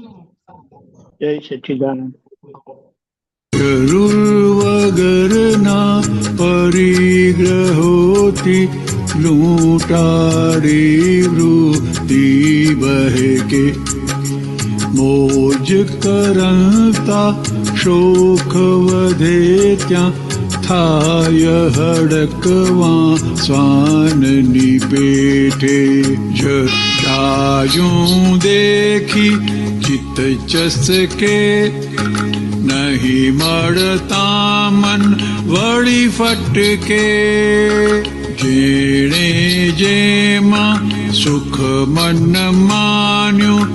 જય સચ્ચિદાનંદ. વગરના પરિગ્રહોથી લૂંટારી વૃત્તિ બહેકે, મોજ કરતા શોખ વધે ત્યાં થાય હડકવા સ્વાનની પેઠે. જટાયું દેખી ચિત્ત ચસકે, નહીં મળતા મન વળી ફટકે. જેણે જેમાં સુખ મન માન્યું,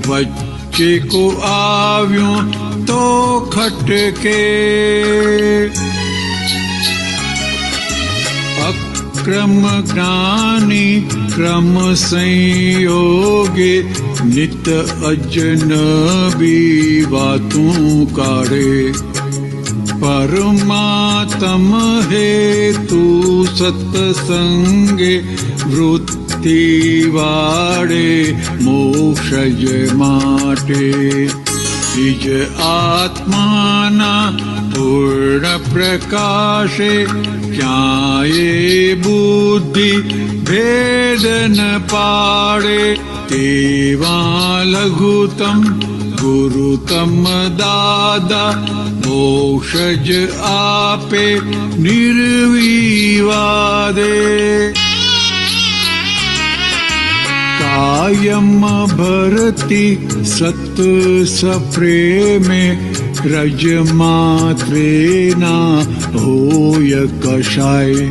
વચ્ચે કો આવ્યું તો ખટકે. અક્રમ જ્ઞાની ક્રમ સંયોગે, નિત અજનબી વાતું કાઢે. પરમાત્મ હેતુ સત્સંગે, વૃત્તિ વાળે મોક્ષ માટે. નિજ આત્માના પૂર્ણ પ્રકાશે, ક્યાંય બુદ્ધિ ભેદ ન પાડે. તેવા લઘુત્તમ ગુરુતમ દાદા, મોક્ષ જ આપે નિર્વિવાદે. કાયમ ભરતી સત સપ્રેમે, રજ માત્રે ના હોય કશાય.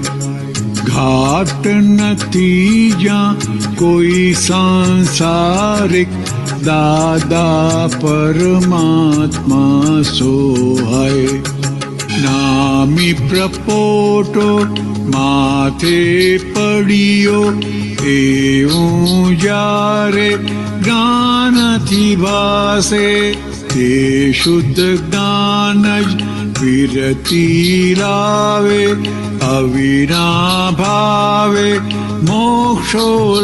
ઘાટ નથી જ્યાં કોઈ સાંસારિક, દાદા પરમાત્મા સોહાય. નામી પ્રપોટો માથે પડ્યો, એવું જ્યારે જ્ઞાનથી ભાસે. તે શુદ્ધ જ્ઞાન જ વિરતી લાવે, અવિના ભાવે મોક્ષોલ્લાસે.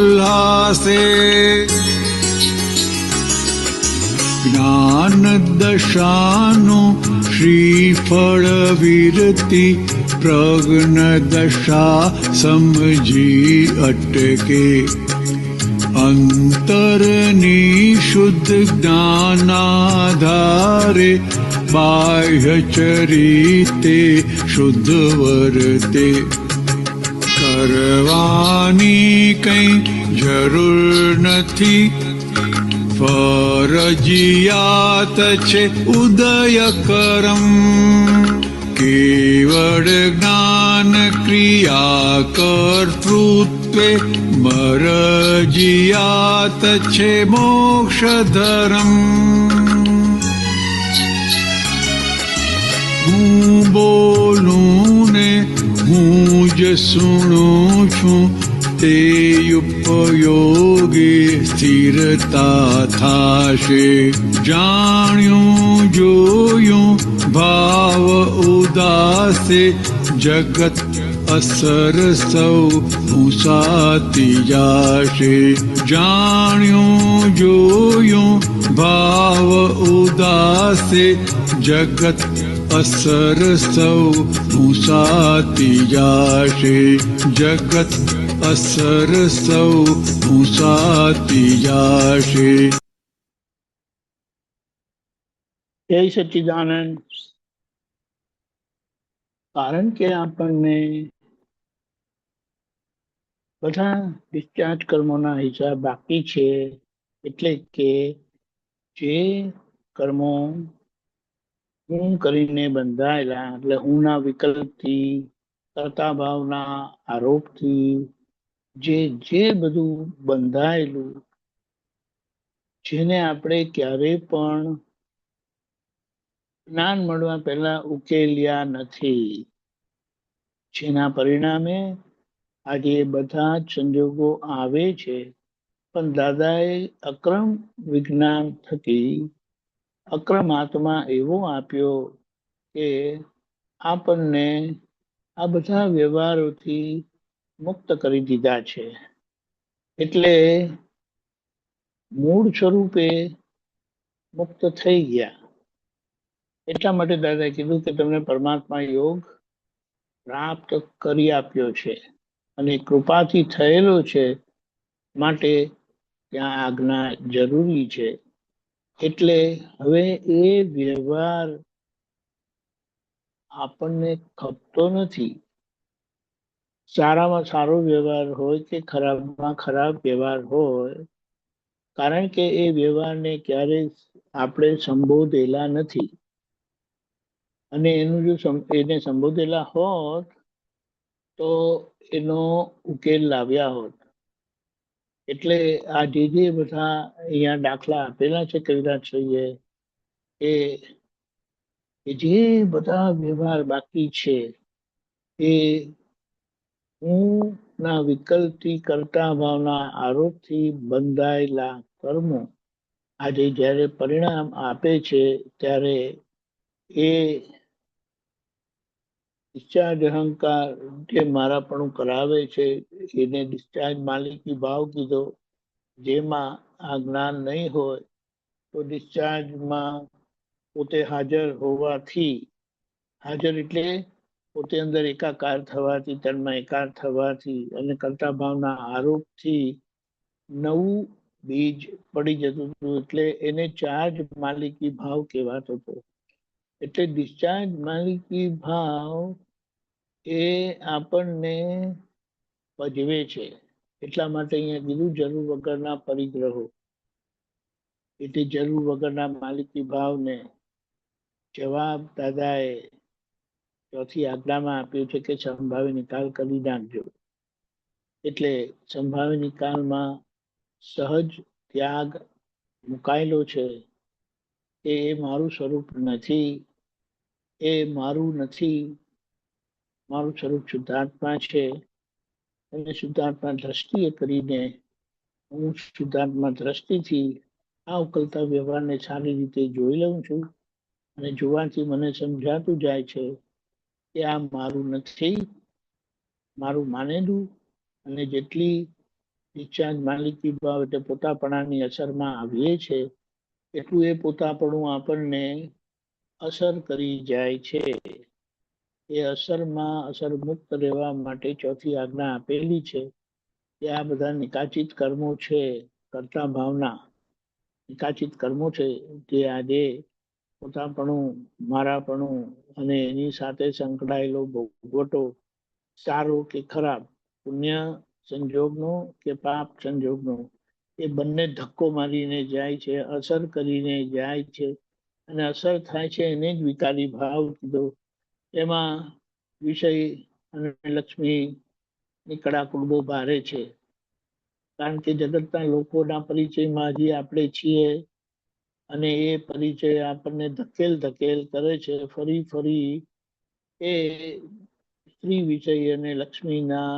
જ્ઞાન દશાનું શ્રીફળ વિરતી, પ્રજ્ઞ દશા સમજી અટકે. અંતરની શુદ્ધ જ્ઞાનાધારે, બાહ્ય ચરિતે શુદ્ધ વર્તે. કરવાની કંઈ જરૂર નથી, ફરજિયાત છે ઉદય કરમ. કેવળ જ્ઞાન ક્રિયા કર્તૃત્વે, મરજિયાત છે મોક્ષ ધર્મ. હું બોલું ને હું જ સુણું છું, તે ઉપયોગી સ્થિરતા થાશે. જાણ્યું જોયું ભાવ ઉદાસે, જગત અસર સૌ ભૂસાતી જાશે. જાણ્યું જોયું ભાવ ઉદાસે, જગત અસર સૌ ભૂસાતી જાશે. જગત અસર સૌ ભૂસાતી જાશે. જય સચ્ચિદાનંદ. કારણ કે આપણને બધા ડિસ્ચાર્જ કર્મોના હિસાબ બાકી છે, એટલે કે જે કર્મો હું કરીને બંધાયેલા, એટલે હુંના વિકલ્પથી, કર્તા ભાવના આરોપથી જે જે બધું બંધાયેલું, જેને આપણે ક્યારે પણ જ્ઞાન મળવા પહેલા ઉકેલ્યા નથી, જેના પરિણામે આજે બધા જ સંજોગો આવે છે. પણ દાદાએ અક્રમ વિજ્ઞાન થકી અક્રમ આત્મા એવો આપ્યો કે આપણને આ બધા વ્યવહારોથી મુક્ત કરી દીધા છે. એટલે મૂળ સ્વરૂપે મુક્ત થઈ ગયા. એટલા માટે દાદાએ કીધું કે તમને પરમાત્મા યોગ પ્રાપ્ત કરી આપ્યો છે અને કૃપાથી થયેલો છે, માટે ત્યાં આજ્ઞા જરૂરી છે. એટલે હવે એ વ્યવહાર આપણને ખપતો નથી. સારામાં સારો વ્યવહાર હોય કે ખરાબમાં ખરાબ વ્યવહાર હોય, કારણ કે એ વ્યવહારને ક્યારેય આપણે સંબોધેલા નથી. અને એનું જો એને સંબોધેલા હોત તો એનો ઉકેલ લાવ્યા હોત. એટલે આ જે બધા અહીંયા દાખલા આપેલા છે કવિરાજભાઈએ, એ જે બધા વ્યવહાર બાકી છે એ હું ના વિકલ્પથી કરતા ભાવના આરોપથી બંધાયેલા કર્મો આજે જ્યારે પરિણામ આપે છે ત્યારે એ ડિસ્ચાર્જ અહંકાર જે મારાપણું કરાવે છે એને ડિસ્ચાર્જ માલિકી ભાવ કીધો. જેમાં આ જ્ઞાન નહીં હોય તો ડિસ્ચાર્જમાં પોતે હાજર હોવાથી, હાજર એટલે પોતે અંદર એકાકાર થવાથી, તનમાં એકાર થવાથી અને કરતા ભાવના આરોપથી નવું બીજ પડી જતું હતું. એટલે એને ચાર્જ માલિકી ભાવ કહેવાતો હતો. એટલે ડિસ્ચાર્જ માલિકી ભાવ એ આપણને ભજવે છે. એટલા માટે અહીંયા કીધું જરૂર વગરના પરિગ્રહો. એટલે જરૂર વગરના માલિકી ભાવને જવાબ દાદાએ ચોથી આજ્ઞામાં આપ્યું છે કે સંભાવી નિકાલ કરી નાખજો. એટલે સંભાવી નિકાલમાં સહજ ત્યાગ મુકાયેલો છે. એ મારું સ્વરૂપ નથી, એ મારું નથી. મારું સ્વરૂપ શુદ્ધાત્મા છે અને શુદ્ધાત્મા દ્રષ્ટિએ કરીને હું શુદ્ધાત્મા દ્રષ્ટિથી આ ઉકલતા વ્યવહારને સારી રીતે જોઈ લઉં છું. અને જોવાથી મને સમજાતું જાય છે કે આ મારું નથી, મારું માનેલું. અને જેટલી ડિસ્ચાર્જ માલિકી ભાવ એટલે પોતાપણાની અસરમાં આવીએ છે એટલું એ પોતાપણું આપણને અસર કરી જાય છે. એ અસરમાં અસર મુક્ત રહેવા માટે ચોથી આજ્ઞા આપેલી છે કે આ બધા નિકાચિત કર્મો છે, કરતા ભાવના નિકાચિત કર્મો છે, જે આજે પોતાપણું, મારાપણું અને એની સાથે સંકળાયેલો ભોગવટો, સારો કે ખરાબ, પુણ્ય સંજોગનો કે પાપ સંજોગનો, એ બંને ધક્કો મારીને જાય છે, અસર કરીને જાય છે. અને અસર થાય છે એને જ વિકારી ભાવ કીધો. એમાં વિષય અને લક્ષ્મી ની કડાકુડ બહુ ભારે છે. કારણ કે જગતના લોકોના પરિચયમાં હજી આપણે છીએ અને એ પરિચય આપણને ધકેલ ધકેલ કરે છે. ફરી ફરી એ સ્ત્રી વિષય અને લક્ષ્મીના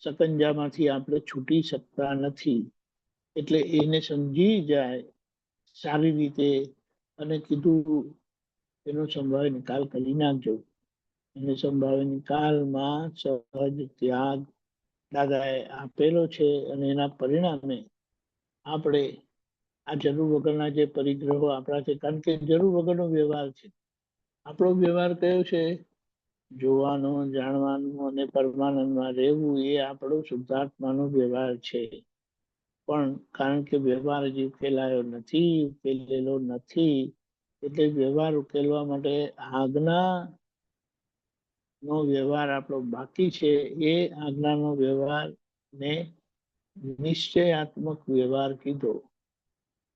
સકંજામાંથી આપણે છૂટી શકતા નથી. એટલે એને સમજી જાય સારી રીતે અને કીધું એનો સંભાવે નિકાલ કરી નાખજો. એને સંભાવે નિકાલમાં સહજ ત્યાગ દાદાએ આપેલો છે અને એના પરિણામે આપણે આ જરૂર વગરના જે પરિગ્રહો આપણા છે, કારણ કે જરૂર વગરનો વ્યવહાર છે. આપણો વ્યવહાર કયો છે? જોવાનો, જાણવાનો અને પરમાનંદમાં રહેવું. એ આપણો શુદ્ધાત્માનો વ્યવહાર છે. પણ કારણ કે વ્યવહાર હજી ઉકેલાયો નથી, ઉકેલેલો નથી, એટલે વ્યવહાર ઉકેલવા માટે આજ્ઞા નો વ્યવહાર આપણો બાકી છે. એ આજ્ઞાનો વ્યવહાર ને નિશ્ચયાત્મક વ્યવહાર કીધો.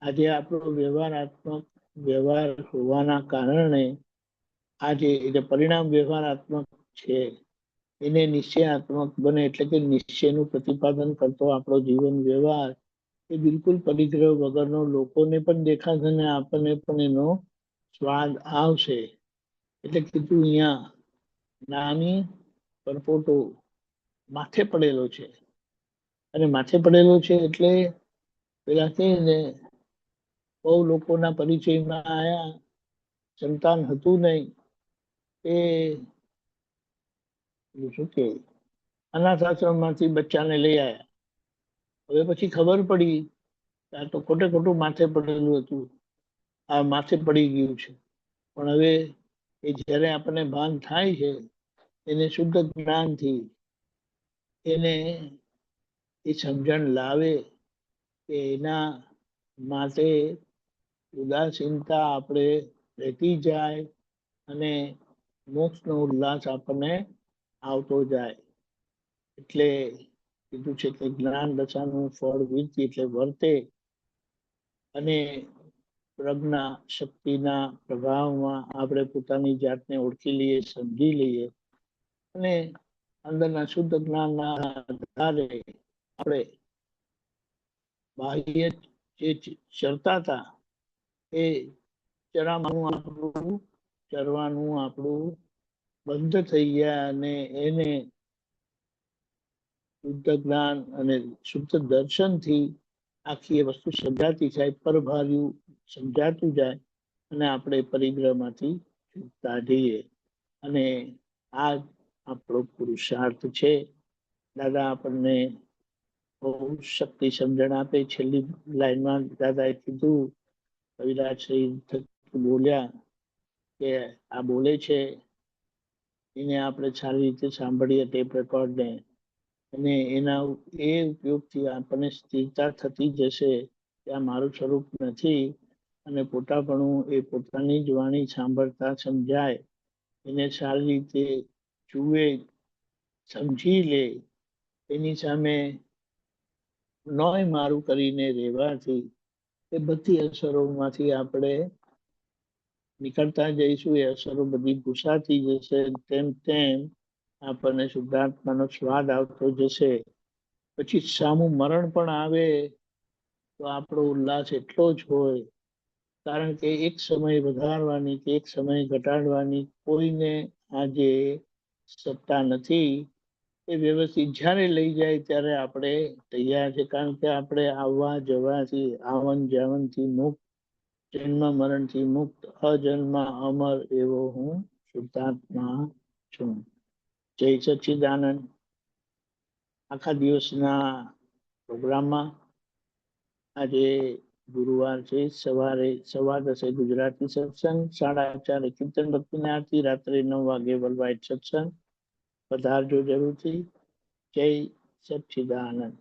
આજે આપણો વ્યવહારાત્મક વ્યવહાર હોવાના કારણે આજે એટલે પરિણામ વ્યવહારાત્મક છે, એને નિશ્ચયાત્મક બને. એટલે કે નિશ્ચયનું પ્રતિપાદન કરતો આપણો જીવન વ્યવહાર એ બિલકુલ પરિગ્રહ વગરનો લોકોને પણ દેખાશે અને આપણને પણ એનો સ્વાદ આવશે. એટલે કીધું અહીંયા નાની પરપોટો માથે પડેલો છે. અને માથે પડેલો છે એટલે પેલા કે બહુ લોકોના પરિચયમાં આયા, સંતાન હતું નહીં, એ શું કે અનાથ આશ્રમમાંથી બચ્ચાને લઈ આવ્યા. હવે પછી ખબર પડી કે આ તો ખોટે ખોટું માથે પડેલું હતું. આ માથે પડી ગયું છે. પણ હવે એ જ્યારે આપણને ભાન થાય છે, એને શુદ્ધ જ્ઞાનથી એને એ સમજણ લાવે કે એના માટે ઉદાસીનતા આપણે રહેતી જાય અને મોક્ષનો ઉલ્લાસ આપણને આવતો જાય. એટલે કીધું છે કે જ્ઞાન દશાનું ફળ વીતી એટલે વર્તે, અને પ્રજ્ઞા શક્તિના પ્રભાવમાં આપણે પોતાની જાતને ઓળખી લઈએ, સમજી લઈએ, અને અંદરના શુદ્ધ જ્ઞાનના આધારે આપણે બાહ્ય જે ચરતા હતા એ ચરવાનું આપણું બંધ થઈ ગયા, અને એને શુદ્ધ જ્ઞાન અને શુદ્ધ દર્શનથી આખી એ વસ્તુ સમજાતી જાય, પરભાર્યું સમજાતું જાય, અને આપણે પરિગ્રહમાંથી છૂટતા જઈએ. અને આ આપણો પુરુષાર્થ છે. દાદા આપણને બહુ શક્તિ સમજણ આપે. છેલ્લી લાઈનમાં દાદાએ કીધું, કવિરાજશ્રી બોલ્યા કે આ બોલે છે એને આપણે સારી રીતે સાંભળીએ ટેપ રેકોર્ડને, અને એના એ ઉપયોગથી આપણને સ્થિરતા થતી જશે કે આ મારું સ્વરૂપ નથી, અને પોતાપણું એ પોતાની જ વાણી સાંભળતા સમજાય, એને સારી રીતે જુએ, સમજી લે, એની સામે નોય મારું કરીને રહેવાથી એ બધી અસરોમાંથી આપણે નીકળતા જઈશું. એ અસરો બધી ભૂસાતી જશે. તેમ તેમ આપણને શુદ્ધાત્માનો સ્વાદ આવતો જશે. પછી સામું મરણ પણ આવે તો આપણો ઉલ્લાસ એટલો જ હોય, કારણ કે એક સમય વધારવાની કે એક સમય ઘટાડવાની કોઈને આજે સત્તા નથી. એ વ્યવસ્થિત જ્યારે લઈ જાય ત્યારે આપણે તૈયાર છે, કારણ કે આપણે આવવા જવાથી, આવન જાવનથી મુક્ત, જન્મ મરણથી મુક્ત, અજન્મ અમર એવો હું શુદ્ધાત્મા છું. જય સચ્ચિદાનંદ. આખા દિવસના પ્રોગ્રામમાં આજે ગુરુવાર છે, સવારે 10:15 ગુજરાતી સત્સંગ, 4:30 કીર્તન ભક્તિની આરતી, રાત્રે 9 વાગે વર્લ્ડ વાઇડ સત્સંગ. પધારજો જરૂરથી. જય સચ્ચિદાનંદ.